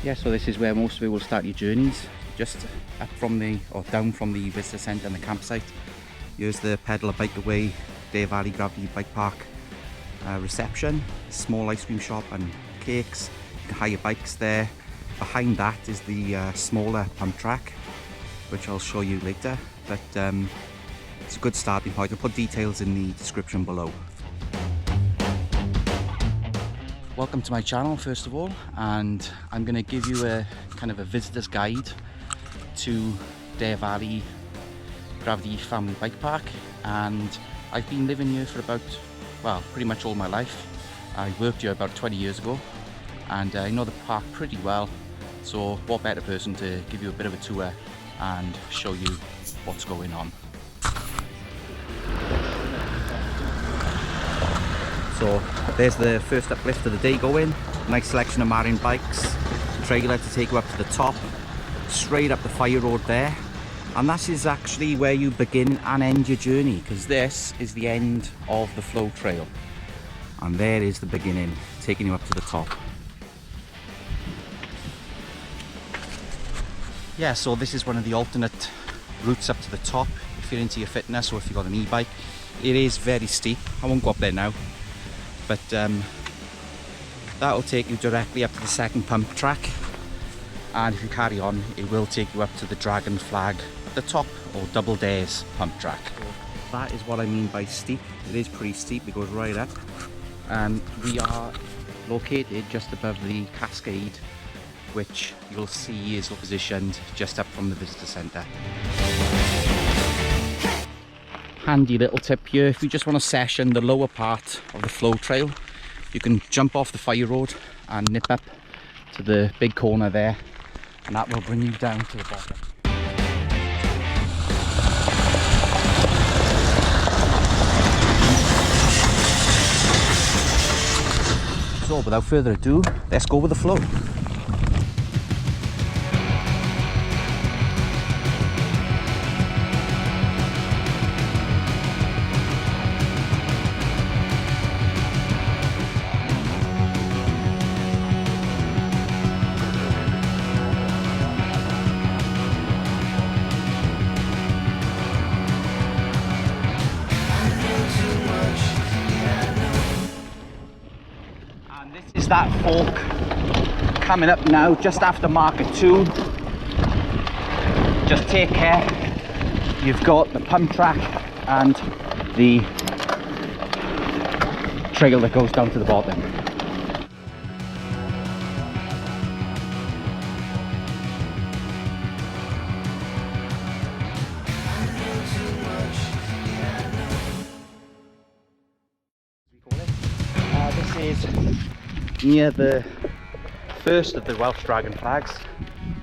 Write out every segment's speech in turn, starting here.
Yeah, so this is where most of you will start your journeys, just up from the, or down from the visitor centre and the campsite. Here's the Pedal a Bike Away Dare Valley Gravity Bike Park reception, small ice cream shop and cakes. You can hire bikes there. Behind that is the smaller pump track, which I'll show you later, but it's a good starting point. I'll put details in the description below. Welcome to my channel first of all, and I'm going to give you a kind of a visitor's guide to Dare Valley Gravity Family Bike Park. And I've been living here for about, well, pretty much all my life. I worked here about 20 years ago and I know the park pretty well, so what better person to give you a bit of a tour and show you what's going on. So there's the first uplift of the day going. Nice selection of marine bikes, trailer to take you up to the top, straight up the fire road there. And that is actually where you begin and end your journey, because this is the end of the flow trail. And there is the beginning, taking you up to the top. Yeah, so this is one of the alternate routes up to the top if you're into your fitness or if you've got an e-bike. It is very steep. I won't go up there now. But that will take you directly up to the second pump track, and if you carry on it will take you up to the Dragon Flag at the top, or Double Dares pump track. That is what I mean by steep. It is pretty steep, it goes right up, and we are located just above the cascade, which you'll see is positioned just up from the visitor centre. Handy little tip here, if you just want to session the lower part of the flow trail, you can jump off the fire road and nip up to the big corner there, and that will bring you down to the bottom. So without further ado, let's go with the flow. Is that fork coming up now just after marker 2. Just take care, you've got the pump track and the trail that goes down to the bottom. This is near the first of the Welsh Dragon Flags.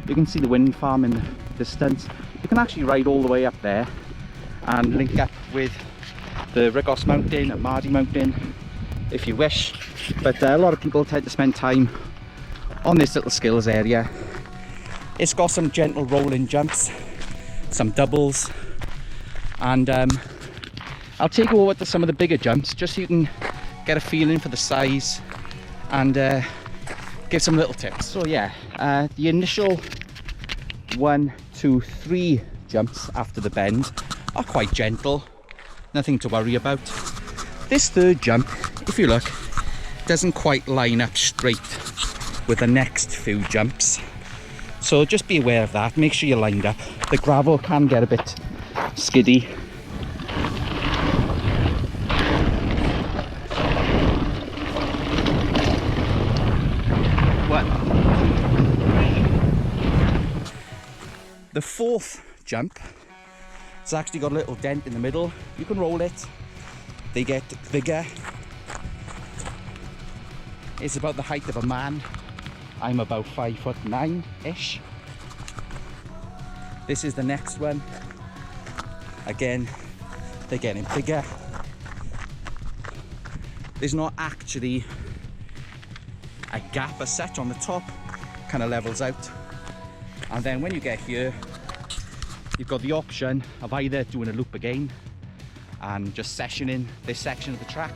You can see the wind farm in the distance. You can actually ride all the way up there and link up with the Rygos Mountain and Mardy Mountain if you wish, but a lot of people tend to spend time on this little skills area. It's got some gentle rolling jumps, some doubles, and I'll take you over to some of the bigger jumps just so you can get a feeling for the size and give some little tips. So yeah, the initial 1, 2, 3 jumps after the bend are quite gentle, nothing to worry about. This third jump, if you look, doesn't quite line up straight with the next few jumps, so just be aware of that. Make sure you're lined up. The gravel can get a bit skiddy. The fourth jump, it's actually got a little dent in the middle. You can roll it, they get bigger. It's about the height of a man. I'm about 5'9"-ish. This is the next one. Again, they're getting bigger. There's not actually a gap as such on the top, kind of levels out. And then when you get here, you've got the option of either doing a loop again and just sessioning this section of the track,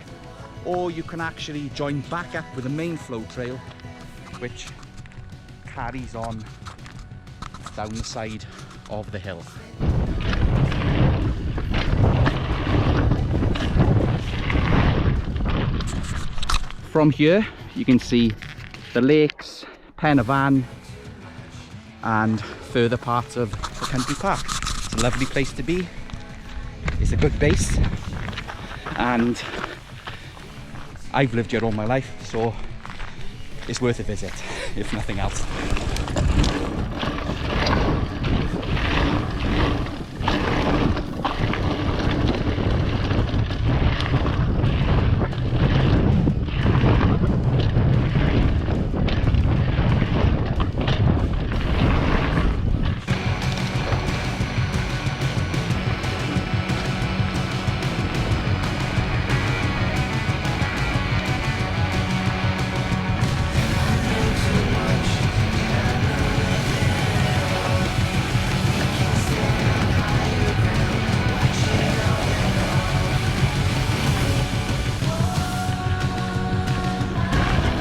or you can actually join back up with the main flow trail, which carries on down the side of the hill. From here you can see the lakes, Pen y Fan, and further parts of the country park. It's a lovely place to be. It's a good base, and I've lived here all my life, so it's worth a visit, if nothing else.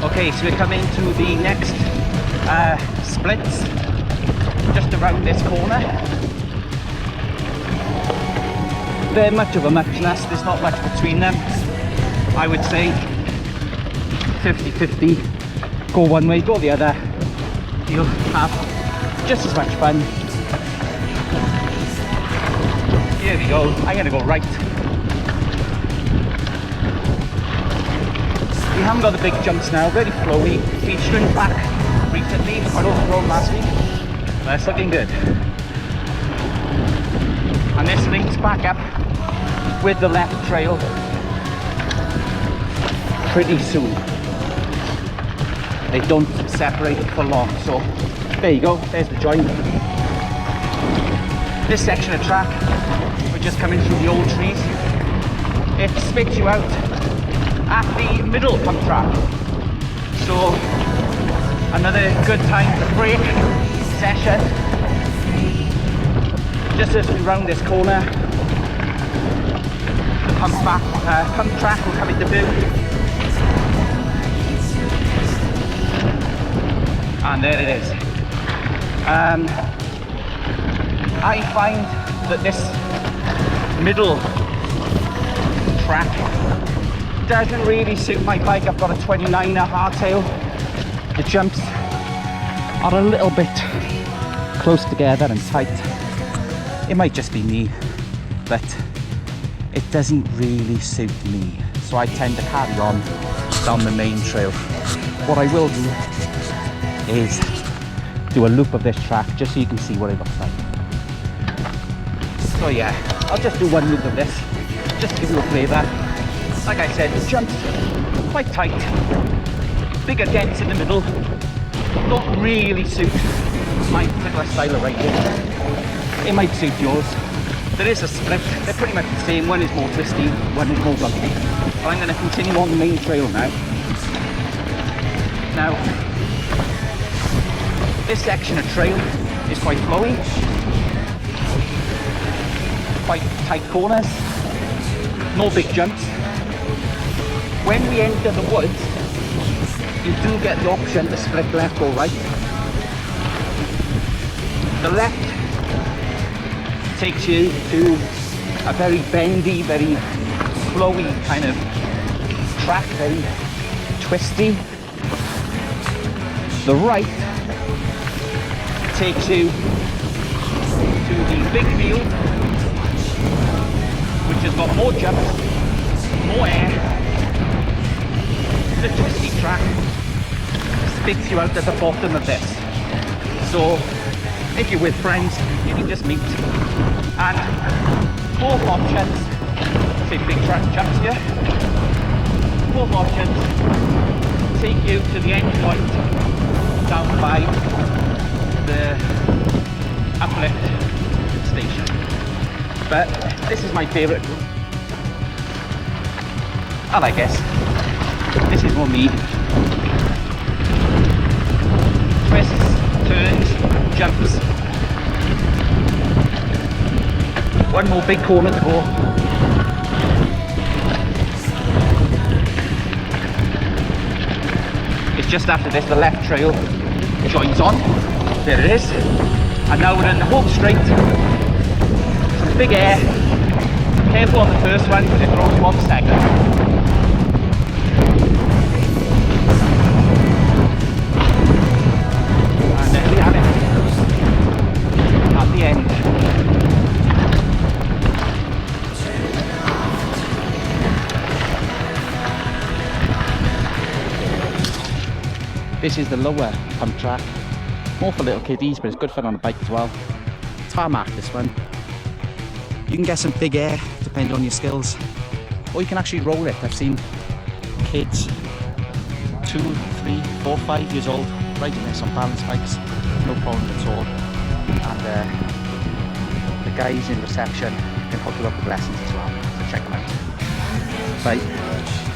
Okay, so we're coming to the next splits, just around this corner. They're much of a muchness, there's not much between them. I would say 50-50, go one way, go the other. You'll have just as much fun. Here we go, I'm going to go right. We haven't got the big jumps now, very flowy. Been shrink back recently, I overgrown last week. That's looking good. And this links back up with the left trail pretty soon. They don't separate for long, so there you go, there's the joint. This section of track, we're just coming through the old trees. It spits you out at the middle pump track, so another good time to break session just as we round this corner. The pump track will come into view, and there it is. I find that this middle track doesn't really suit my bike. I've got a 29er hardtail. The jumps are a little bit close together and tight. It might just be me, but it doesn't really suit me. So I tend to carry on down the main trail. What I will do is do a loop of this track just so you can see what it looks like. So yeah, I'll just do one loop of this, just to give you a flavour. Like I said, the jumps quite tight, bigger dents in the middle, don't really suit my particular style of riding. It might suit yours. There is a split, they're pretty much the same. One is more twisty, one is more bumpy. But I'm going to continue on the main trail now. Now, this section of trail is quite flowy, quite tight corners, no big jumps. When we enter the woods, you do get the option to split left or right. The left takes you to a very bendy, very flowy kind of track, very twisty. The right takes you to the big field, which has got more jumps, more air. The twisty track spits you out at the bottom of this. So if you're with friends, you can just meet. And both options, say big track jumps here, both options take you to the end point down by the uplift station. But this is my favourite, and I guess this is more me. Twists, turns, jumps. One more big corner to go. It's just after this, the left trail joins on. There it is. And now we're in the home straight. Some big air. Careful on the first one because it throws you on the second. And there we have it. At the end. This is the lower pump track. More for little kiddies, but it's good fun on the bike as well. Tarmac this one. You can get some big air depending on your skills, or you can actually roll it. I've seen kids 2, 3, 4, 5 years old riding this on balance bikes, no problem at all. And the guys in reception can hook you up with lessons as well, so check them out. Bye.